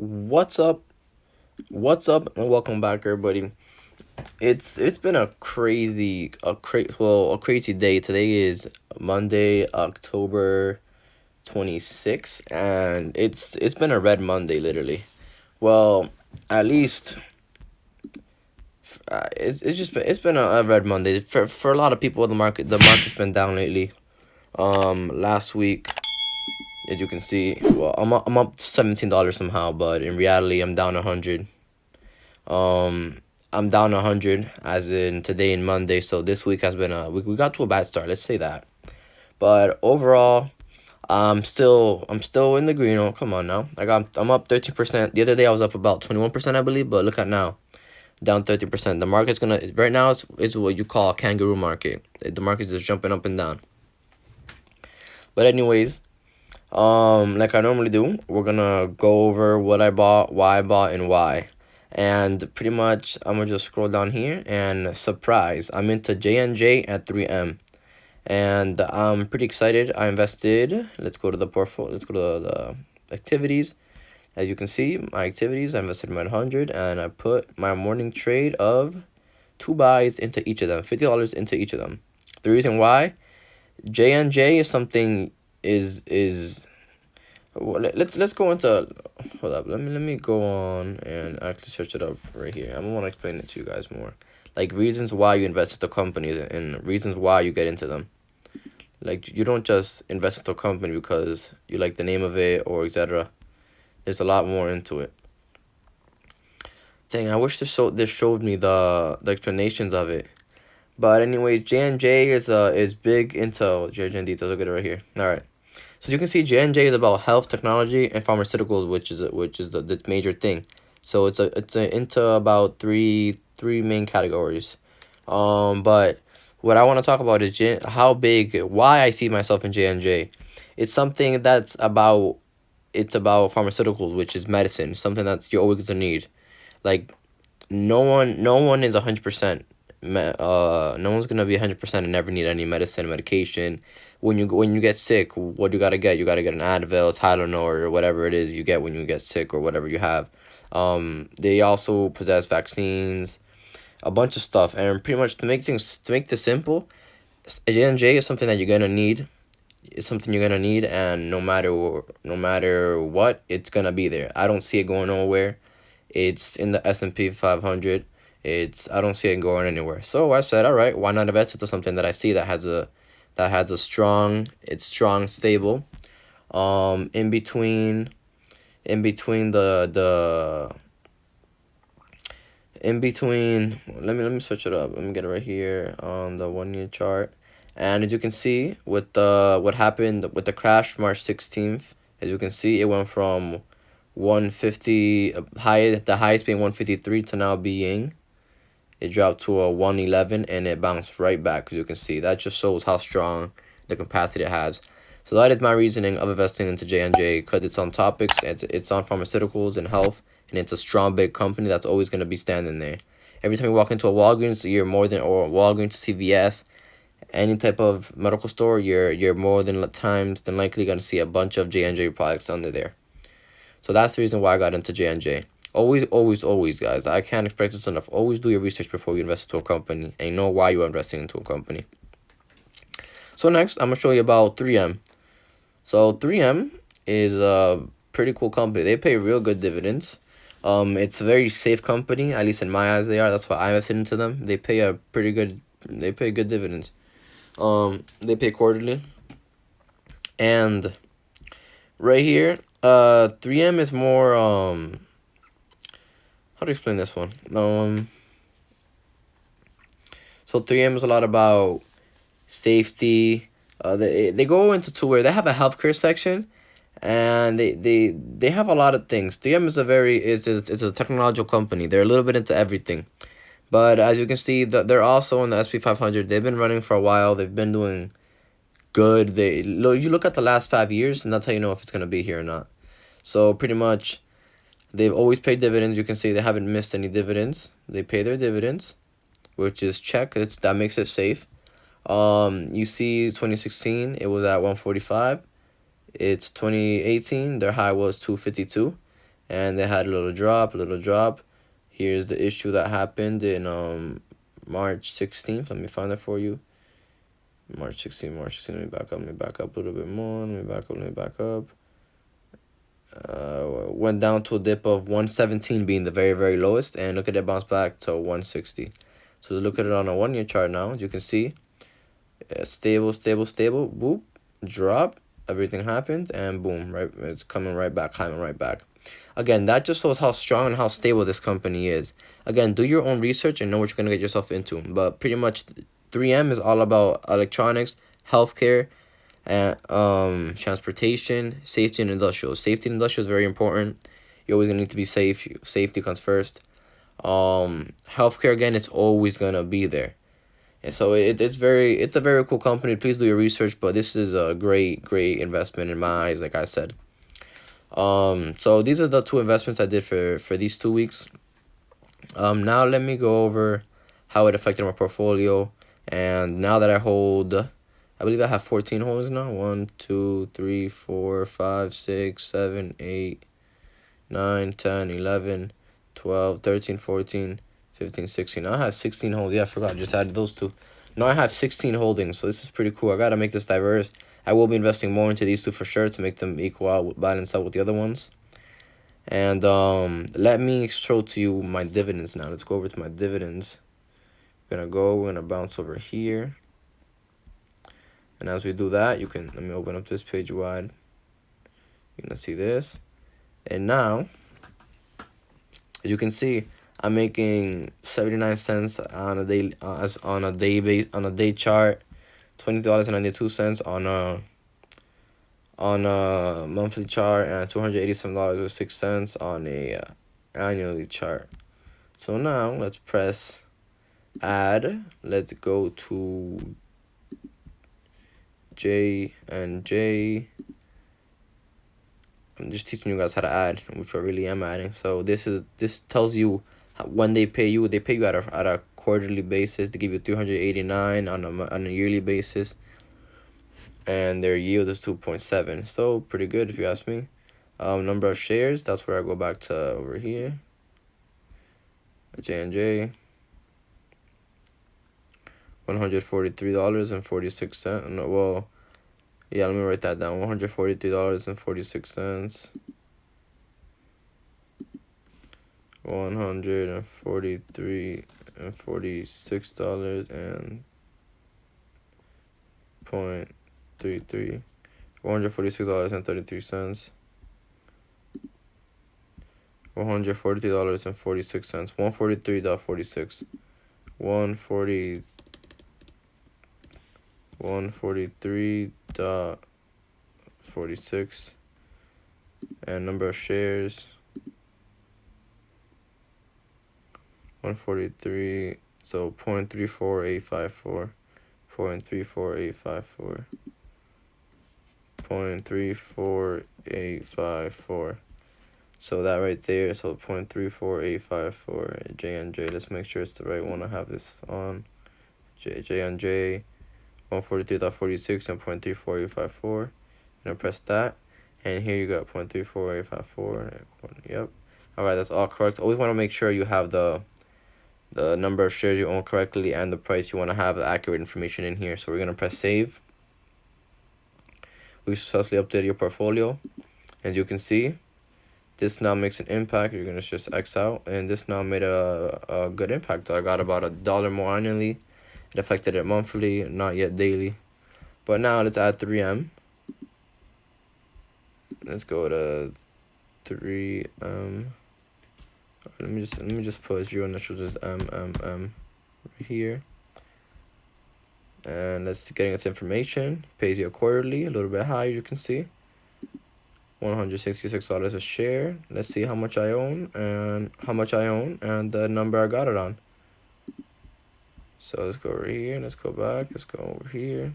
What's up? What's up? And welcome back, everybody. It's been a crazy day. Today is Monday, October 26th, and it's been a red Monday, literally. Well, at least it's been a red Monday for a lot of people. The market's been down lately. Last week, as you can see, well, I'm up $17 somehow, but in reality, I'm down 100. Um, I'm down 100 as in today and Monday. So this week has been we got to a bad start. Let's say that. But overall, I'm still in the green. Oh, come on now. I'm up 13%. The other day I was up about 21%, I believe. But look at now, down 30%. The market's gonna right now it's what you call a kangaroo market. The market's just jumping up and down. But anyways, like I normally do, we're gonna go over what I bought, why I bought, and why. And pretty much, I'm gonna just scroll down here and surprise, I'm into J&J at 3M, and I'm pretty excited. I invested. Let's go to the portfolio. Let's go to the activities. As you can see, my activities, I invested my 100, and I put my morning trade of two buys into each of them, $50 into each of them. The reason why J&J is something is well, let's go into. Hold up. Let me go on and actually search it up right here. I want to explain it to you guys more, like reasons why you invest into companies and reasons why you get into them. Like you don't just invest into a company because you like the name of it or etc. There's a lot more into it. Dang, I wish this showed me the explanations of it. But anyway, J&J is big into J&J details. Look at it right here. All right. So you can see J&J is about health, technology, and pharmaceuticals, which is the major thing. So it's into about three main categories. But what I want to talk about is how big, why I see myself in J&J. It's something it's about pharmaceuticals, which is medicine, something that's you're always gonna need. Like no one is 100%. No one's gonna be 100% and never need any medication. When you get sick, what you gotta get? You gotta get an Advil, Tylenol, or whatever it is you get when you get sick or whatever you have. They also possess vaccines, a bunch of stuff, and pretty much to make this simple, J&J is something that you're gonna need. It's something you're gonna need, and no matter what, it's gonna be there. I don't see it going nowhere. It's in the S&P 500. I don't see it going anywhere. So I said, all right, why not invest into something that I see that has a strong, stable. In between the in between. Let me switch it up. Let me get it right here on the 1 year chart. And as you can see, with what happened with the crash March 16th, as you can see, it went from 150 the highest being 153 to now being it dropped to a 111 and it bounced right back. As you can see, that just shows how strong the capacity it has. So that is my reasoning of investing into J&J, because it's on topics, it's on pharmaceuticals and health, and it's a strong big company that's always going to be standing there. Every time you walk into a Walgreens, or Walgreens, CVS, any type of medical store, you're more than times than likely going to see a bunch of J&J products under there. So that's the reason why I got into J&J. Always, always, always, guys. I can't express this enough. Always do your research before you invest into a company and know why you're investing into a company. So next, I'm gonna show you about 3M. So 3M is a pretty cool company. They pay real good dividends. It's a very safe company, at least in my eyes they are. That's why I invested into them. They pay good dividends. They pay quarterly. And right here, 3M is more how to explain this one? So 3M is a lot about safety. They go into two where they have a healthcare section, and they have a lot of things. 3M is a technological company. They're a little bit into everything. But as you can see, they're also in the SP 500. They've been running for a while. They've been doing good. You look at the last 5 years, and that's how you know if it's gonna be here or not. So pretty much, they've always paid dividends. You can see they haven't missed any dividends. They pay their dividends, which is check. That makes it safe. You see 2016, it was at 145. It's 2018, their high was 252. and they had a little drop. Here's the issue that happened in March 16th. Let me find that for you. March 16th. Let me back up a little bit more. Let me back up. Went down to a dip of 117 being the very lowest, and look at it bounce back to 160. So look at it on a 1-year chart now. As you can see, stable, boop, drop, everything happened, and boom, right, it's coming right back, climbing right back. Again, that just shows how strong and how stable this company is. Again, do your own research and know what you're going to get yourself into. But pretty much 3M is all about electronics, healthcare, and transportation, safety, and industrial. Safety and industrial is very important. You're always going to need to be safe. Safety comes first. Healthcare, again, it's always going to be there. And so it's a very cool company. Please do your research, but this is a great investment in my eyes, like I said. So these are the 2 investments I did for these 2 weeks. Now let me go over how it affected my portfolio. And now that I hold, I believe I have 14 holdings now. 1, 2, 3, 4, 5, 6, 7, 8, 9, 10, 11, 12, 13, 14, 15, 16. Now I have 16 holdings. Yeah, I forgot. I just added those 2. Now I have 16 holdings. So this is pretty cool. I got to make this diverse. I will be investing more into these 2 for sure to make them equal out, balance out with the other ones. And let me show to you my dividends now. Let's go over to my dividends. We're gonna bounce over here. And as we do that, let me open up this page wide. You're gonna see this. And now, as you can see, I'm making 79 cents on a day on a day chart, $20.92 on a monthly chart, and $287.06 on a annually chart. So now let's press add. Let's go to J&J. I'm just teaching you guys how to add, which I really am adding. So this tells you when they pay you. They pay you at a quarterly basis. They give you 389 on a yearly basis, and their yield is 2.7. So pretty good if you ask me. Number of shares. That's where I go back to over here. J&J. $143.46. No, well, yeah, let me write that down. $143.46. $143.46 and 0.33. $146.33. $143.46. 143.46. 143.46, and number of shares 143. So 0.34854, 0.34854, 0.34854. So that right there, so 0.34854 J&J. Let's make sure it's the right one. I have this on J&J. 143.46 and 0.34854. Gonna press that, and here you got 0.34854. Yep. All right, that's all correct. Always want to make sure you have the number of shares you own correctly and the price. You want to have the accurate information in here. So we're gonna press save. We've successfully updated your portfolio. As you can see, this now makes an impact. You're gonna just X out, and this now made a good impact. I got about $1 more annually. It affected it monthly, not yet daily. But now let's add 3M. Let's go to 3M. Let me just put 0 initial, just M right here. And let's getting its information. Pays you quarterly, a little bit high, you can see. $166 a share. Let's see how much I own and the number I got it on. So let's go over here. Let's go back. Let's go over here.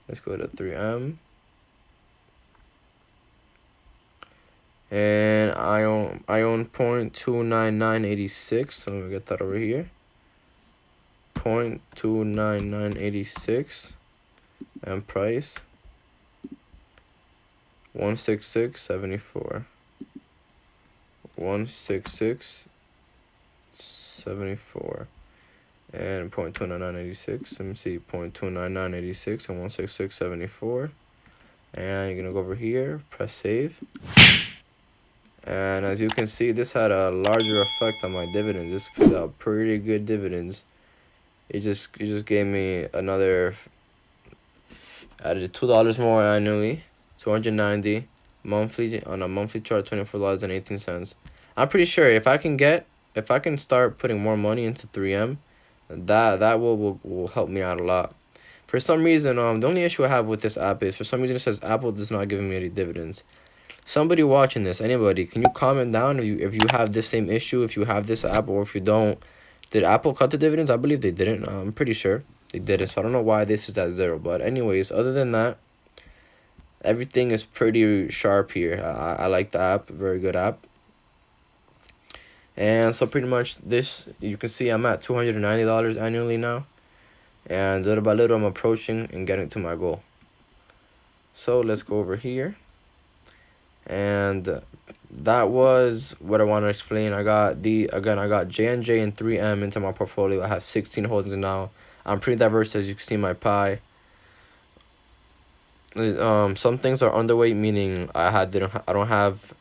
Let's go to 3M. And I own 0.29986. So let me get that over here. 0.29986. And price 166.74. 166.74 and 0.29986. Let me see, 0.29986 and 166.74. And you're gonna go over here, press save. And as you can see, this had a larger effect on my dividends. This paid out pretty good dividends. It just gave me another, added $2 more annually, 290 monthly on a monthly chart, $24.18. I'm pretty sure if I can start putting more money into 3M, that will help me out a lot. For some reason, the only issue I have with this app is for some reason it says Apple does not give me any dividends. Somebody watching this, anybody, can you comment down if you have this same issue, if you have this app, or if you don't? Did Apple cut the dividends? I believe they didn't. I'm pretty sure they didn't. So I don't know why this is at 0. But anyways, other than that, everything is pretty sharp here. I like the app. Very good app. And so pretty much this, you can see I'm at $290 annually now. And little by little, I'm approaching and getting to my goal. So let's go over here. And that was what I want to explain. I got J&J and 3M into my portfolio. I have 16 holdings now. I'm pretty diverse, as you can see in my pie. Some things are underweight, meaning I don't have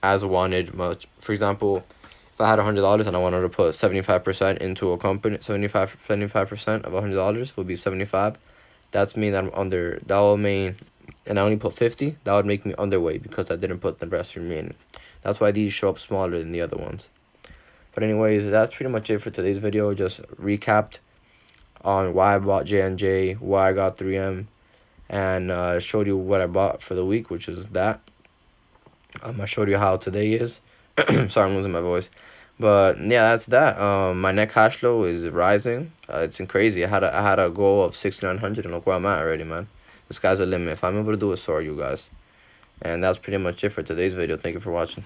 as wanted much. For example, if I had $100 and I wanted to put 75% into a company, 75% of $100 would be 75. That's mean that I'm under. That will mean, and I only put 50. That would make me underweight because I didn't put the rest remaining. That's why these show up smaller than the other ones. But anyways, that's pretty much it for today's video. Just recapped on why I bought J&J, why I got 3M, and showed you what I bought for the week, which is that. I showed you how today is. Sorry, I'm losing my voice. But yeah, that's that. My net cash flow is rising. It's crazy. I had a goal of 6,900, and look where I'm at already, man. The sky's the limit. If I'm able to do it, so are you guys. And that's pretty much it for today's video. Thank you for watching.